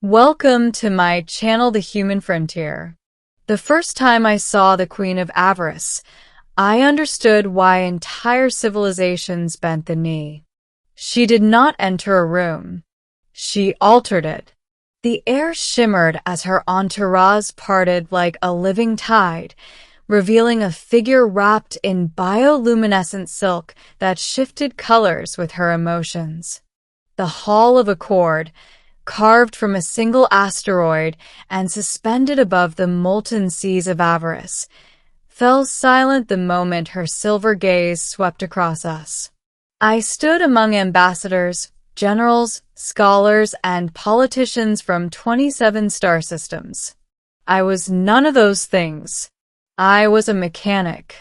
Welcome to my channel, The Human Frontier. The first time I saw the Queen of Avarice, I understood why entire civilizations bent the knee. She did not enter a room. She altered it. The air shimmered as her entourage parted like a living tide, revealing a figure wrapped in bioluminescent silk that shifted colors with her emotions. The Hall of Accord, carved from a single asteroid and suspended above the molten seas of avarice, fell silent the moment her silver gaze swept across us. I stood among ambassadors, generals, scholars, and politicians from 27 star systems. I was none of those things. I was a mechanic,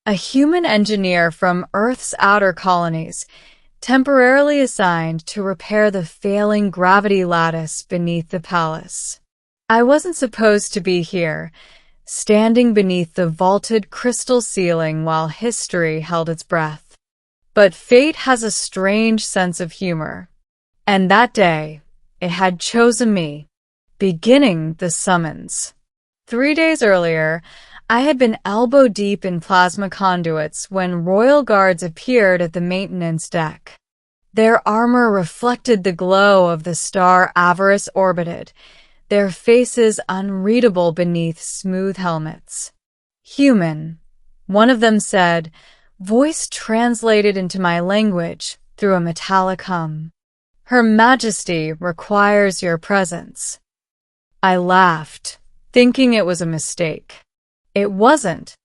a human engineer from Earth's outer colonies, temporarily assigned to repair the failing gravity lattice beneath the palace. I wasn't supposed to be here, standing beneath the vaulted crystal ceiling while history held its breath. But fate has a strange sense of humor. And that day, it had chosen me, beginning the summons. 3 days earlier, I had been elbow-deep in plasma conduits when royal guards appeared at the maintenance deck. Their armor reflected the glow of the star Avarice orbited, their faces unreadable beneath smooth helmets. "Human," one of them said, voice translated into my language through a metallic hum. "Her Majesty requires your presence." I laughed, thinking it was a mistake. It wasn't.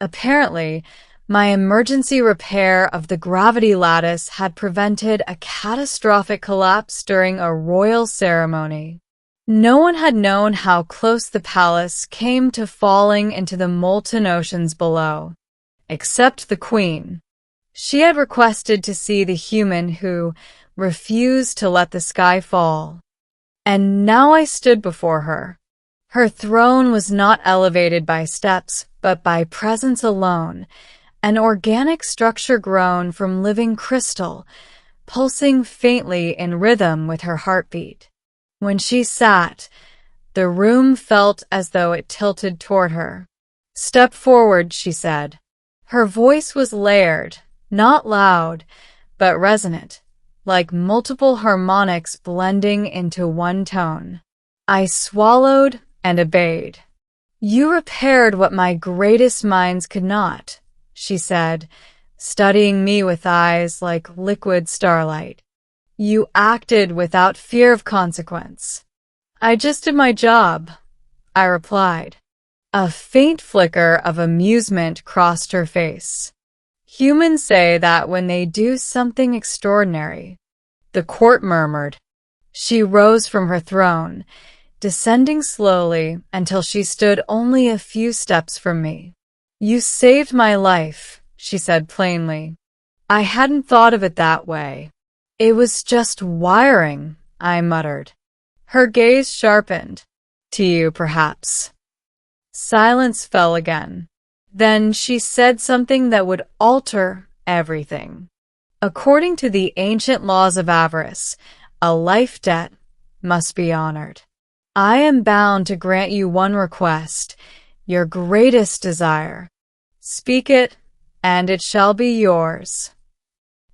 Apparently, my emergency repair of the gravity lattice had prevented a catastrophic collapse during a royal ceremony. No one had known how close the palace came to falling into the molten oceans below, except the Queen. She had requested to see the human who refused to let the sky fall. And now I stood before her. Her throne was not elevated by steps, but by presence alone, an organic structure grown from living crystal, pulsing faintly in rhythm with her heartbeat. When she sat, the room felt as though it tilted toward her. "Step forward," she said. Her voice was layered, not loud, but resonant, like multiple harmonics blending into one tone. I swallowed and obeyed. "You repaired what my greatest minds could not," she said, studying me with eyes like liquid starlight. "You acted without fear of consequence." "I just did my job," I replied. A faint flicker of amusement crossed her face. "Humans say that when they do something extraordinary." The court murmured. She rose from her throne, descending slowly until she stood only a few steps from me. "You saved my life," she said plainly. "I hadn't thought of it that way." "It was just wiring," I muttered. Her gaze sharpened. "To you, perhaps." Silence fell again. Then she said something that would alter everything. "According to the ancient laws of avarice, a life debt must be honored. I am bound to grant you one request, your greatest desire. Speak it, and it shall be yours."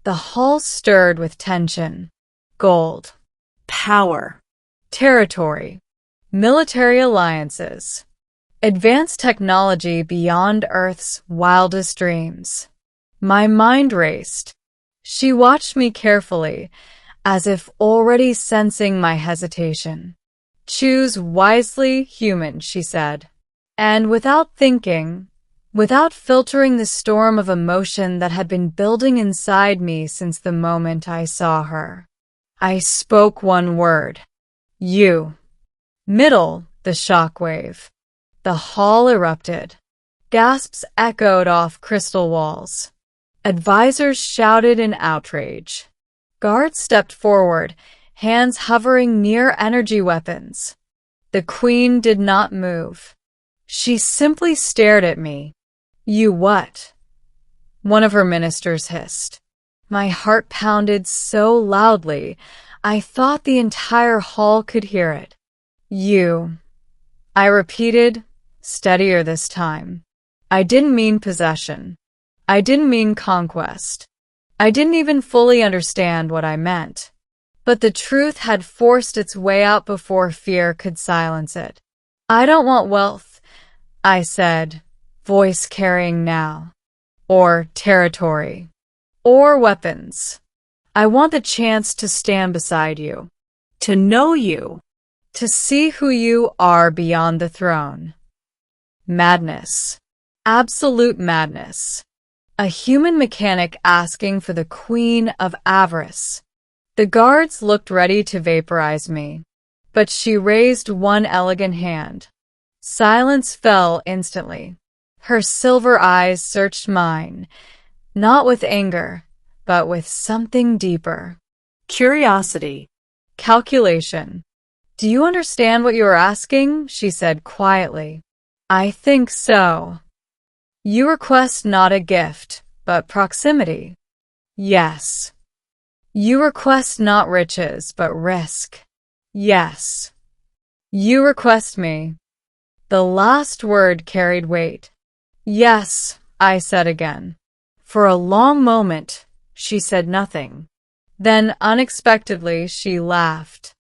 The hall stirred with tension. Gold, power, territory, military alliances, advanced technology beyond Earth's wildest dreams. My mind raced. She watched me carefully, as if already sensing my hesitation. "Choose wisely, human," she said. And without thinking, without filtering the storm of emotion that had been building inside me since the moment I saw her, I spoke one word. "You." Middle, the shockwave. The hall erupted. Gasps echoed off crystal walls. Advisors shouted in outrage. Guards stepped forward, hands hovering near energy weapons. The Queen did not move. She simply stared at me. "You what?" one of her ministers hissed. My heart pounded so loudly, I thought the entire hall could hear it. You, I repeated, steadier this time. I didn't mean possession. I didn't mean conquest. I didn't even fully understand what I meant. But the truth had forced its way out before fear could silence it. I don't want wealth, I said, voice carrying now. Or territory. Or weapons. I want the chance to stand beside you. To know you. To see who you are beyond the throne. Madness. Absolute madness. A human mechanic asking for the Queen of Avarice. The guards looked ready to vaporize me, but she raised one elegant hand. Silence fell instantly. Her silver eyes searched mine, not with anger, but with something deeper. Curiosity. Calculation. Do you understand what you are asking? She said quietly. I think so. You request not a gift, but proximity. Yes. You request not riches, but risk. Yes. You request me. The last word carried weight. Yes, I said again. For a long moment, she said nothing. Then, unexpectedly, she laughed.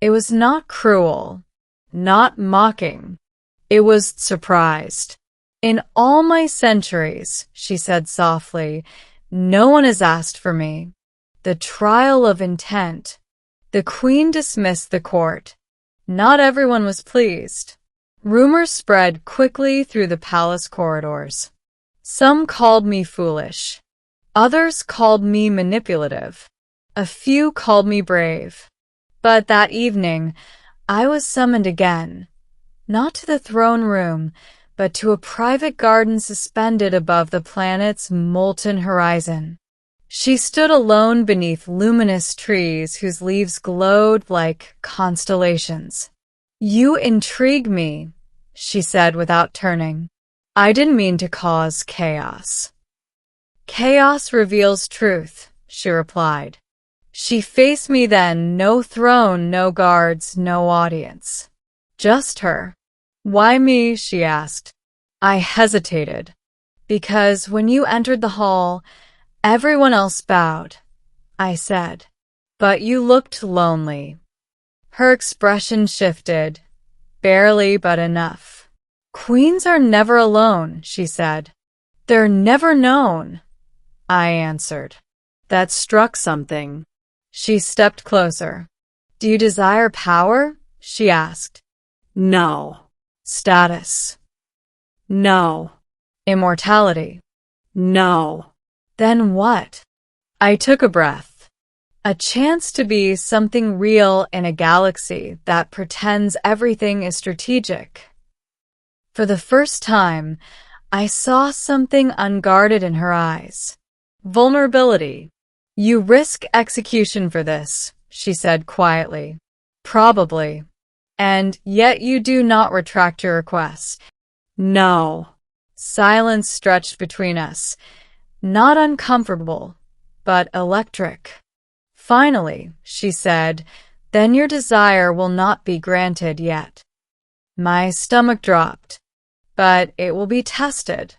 It was not cruel, not mocking. It was surprised. In all my centuries, she said softly, no one has asked for me. The trial of intent. The queen dismissed the court. Not everyone was pleased. Rumors spread quickly through the palace corridors. Some called me foolish. Others called me manipulative. A few called me brave. But that evening, I was summoned again. Not to the throne room, but to a private garden suspended above the planet's molten horizon. She stood alone beneath luminous trees whose leaves glowed like constellations. You intrigue me, she said without turning. I didn't mean to cause chaos. Chaos reveals truth, she replied. She faced me then, no throne, no guards, no audience. Just her. Why me? She asked. I hesitated. Because when you entered the hall, everyone else bowed, I said. But you looked lonely. Her expression shifted. Barely, but enough. Queens are never alone, she said. They're never known, I answered. That struck something. She stepped closer. Do you desire power? She asked. No. Status? No. Immortality? No. Then what? I took a breath. A chance to be something real in a galaxy that pretends everything is strategic. For the first time, I saw something unguarded in her eyes. Vulnerability. You risk execution for this, she said quietly. Probably. And yet you do not retract your request. No. Silence stretched between us. Not uncomfortable, but electric. Finally, she said, then your desire will not be granted yet. My stomach dropped, but it will be tested.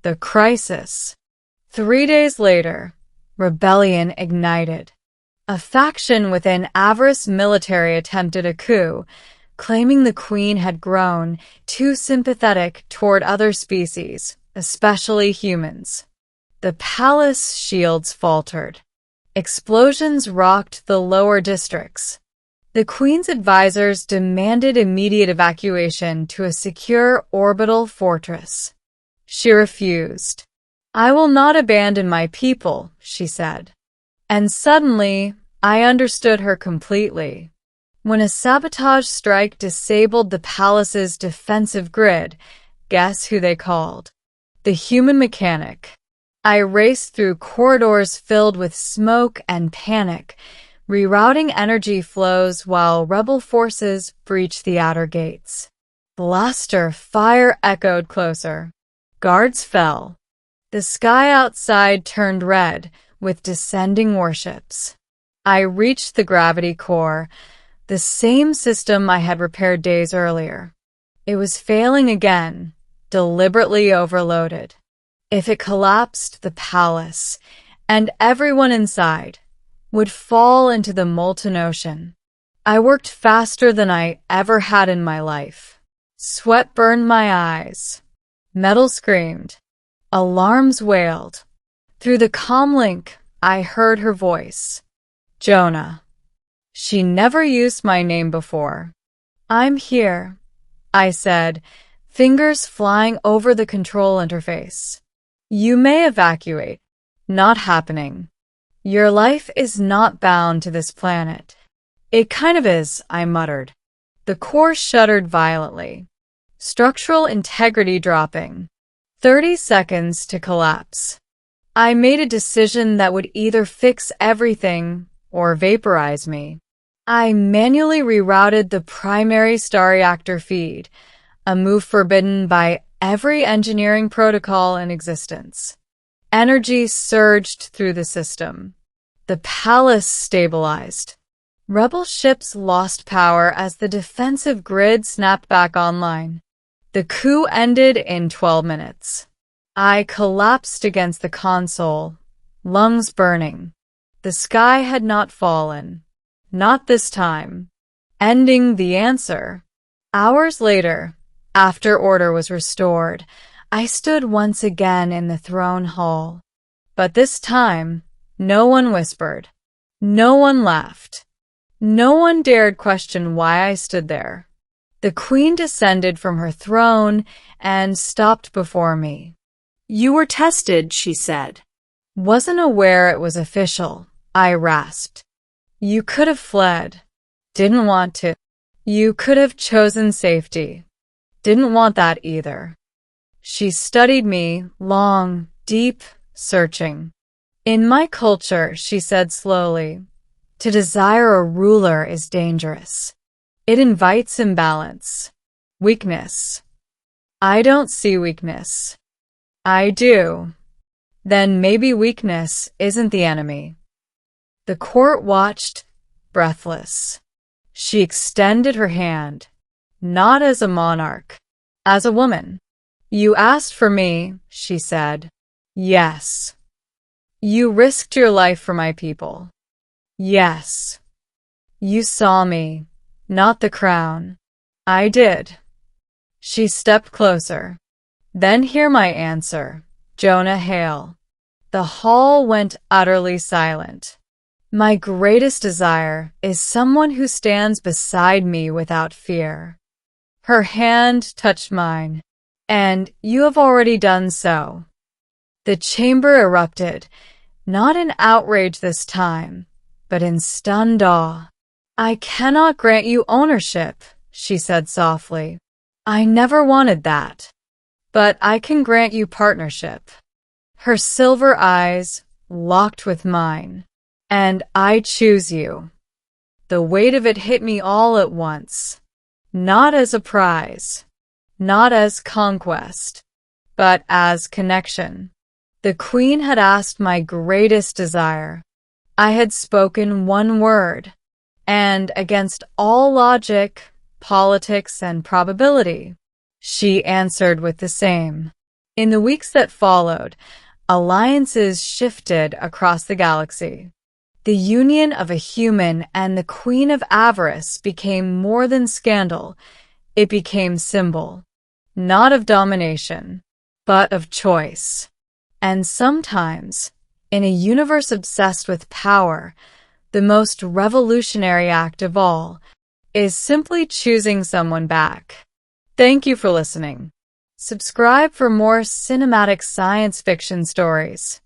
The crisis. 3 days later, rebellion ignited. A faction within Avarice military attempted a coup, claiming the queen had grown too sympathetic toward other species, especially humans. The palace shields faltered. Explosions rocked the lower districts. The queen's advisors demanded immediate evacuation to a secure orbital fortress. She refused. I will not abandon my people, she said. And suddenly, I understood her completely. When a sabotage strike disabled the palace's defensive grid, guess who they called? The human mechanic. I raced through corridors filled with smoke and panic, rerouting energy flows while rebel forces breached the outer gates. Blaster fire echoed closer. Guards fell. The sky outside turned red with descending warships. I reached the gravity core, the same system I had repaired days earlier. It was failing again, deliberately overloaded. If it collapsed, the palace, and everyone inside, would fall into the molten ocean. I worked faster than I ever had in my life. Sweat burned my eyes. Metal screamed. Alarms wailed. Through the comlink, I heard her voice. Jonah. She never used my name before. I'm here, I said, fingers flying over the control interface. You may evacuate. Not happening. Your life is not bound to this planet. It kind of is, I muttered. The core shuddered violently. Structural integrity dropping. 30 seconds to collapse. I made a decision that would either fix everything or vaporize me. I manually rerouted the primary star reactor feed, a move forbidden by every engineering protocol in existence. Energy surged through the system. The palace stabilized. Rebel ships lost power as the defensive grid snapped back online. The coup ended in 12 minutes. I collapsed against the console, lungs burning. The sky had not fallen. Not this time. Ending the answer. Hours later, after order was restored, I stood once again in the throne hall. But this time, no one whispered. No one laughed. No one dared question why I stood there. The queen descended from her throne and stopped before me. You were tested, she said. Wasn't aware it was official, I rasped. You could have fled. Didn't want to. You could have chosen safety. Didn't want that either. She studied me, long, deep, searching. In my culture, she said slowly, to desire a ruler is dangerous. It invites imbalance. Weakness. I don't see weakness. I do. Then maybe weakness isn't the enemy. The court watched, breathless. She extended her hand, not as a monarch, as a woman. You asked for me, she said. Yes. You risked your life for my people. Yes. You saw me, not the crown. I did. She stepped closer. Then hear my answer, Jonah Hale. The hall went utterly silent. My greatest desire is someone who stands beside me without fear. Her hand touched mine, and you have already done so. The chamber erupted, not in outrage this time, but in stunned awe. I cannot grant you ownership, she said softly. I never wanted that. But I can grant you partnership. Her silver eyes locked with mine. And I choose you. The weight of it hit me all at once. Not as a prize, not as conquest, but as connection. The queen had asked my greatest desire. I had spoken one word, and against all logic, politics, and probability, she answered with the same. In the weeks that followed, alliances shifted across the galaxy. The union of a human and the Queen of Avarice became more than scandal. It became symbol, not of domination, but of choice. And sometimes, in a universe obsessed with power, the most revolutionary act of all is simply choosing someone back. Thank you for listening. Subscribe for more cinematic science fiction stories.